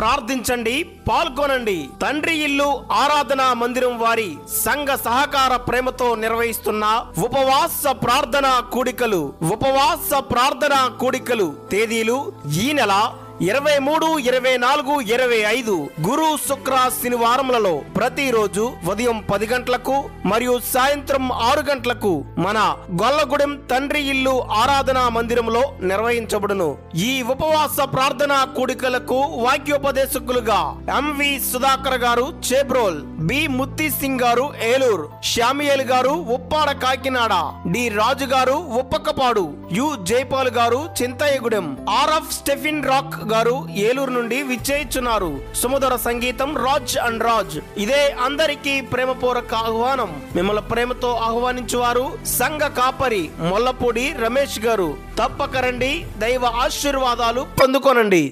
ప్రార్థించండి, పాల్గొనండి. తండ్రి ఇల్లు ఆరాధనా మందిరం వారి సంఘ సహకార ప్రేమతో నిర్వహిస్తున్న ఉపవాస ప్రార్థనా కూడికలు తేదీలు ఈ నెల 23, 24, 25 గురు, శుక్ర, శనివారములలో ప్రతిరోజు ఉదయం 10 గంటలకు మరియు సాయంత్రం 6 గంటలకు మన గొల్లగూడెం తండ్రి ఇల్లు ఆరాధనా మందిరంలో నిర్వహించబడును. ఈ ఉపవాస ప్రార్థనా కూడికలకు వాక్యోపదేశకులుగా ఎంవి సుధాకర్ గారు చేబ్రోల్, బి ముత్తి సింగ్ గారు ఏలూరు, శామియేల్ గారు ఉప్పాడ కాకినాడ, డి రాజు గారు ఉప్పకపాడు, యు జైపాల్ గారు చింతయ్యగూడెం, ఆర్ఎఫ్ స్టెఫిన్ రాక్ గారు ఏలూరు నుండి విచ్చేయిచున్నారు. సుమధుర సంగీతం రాజ్ అండ్ రాజ్. ఇదే అందరికీ ప్రేమపూర్వక ఆహ్వానం. మిమ్మల్ని ప్రేమతో ఆహ్వానించువారు సంఘ కాపరి మొల్లపూడి రమేష్ గారు. తప్పక రండి, దైవ ఆశీర్వాదాలు పొందుకోనండి.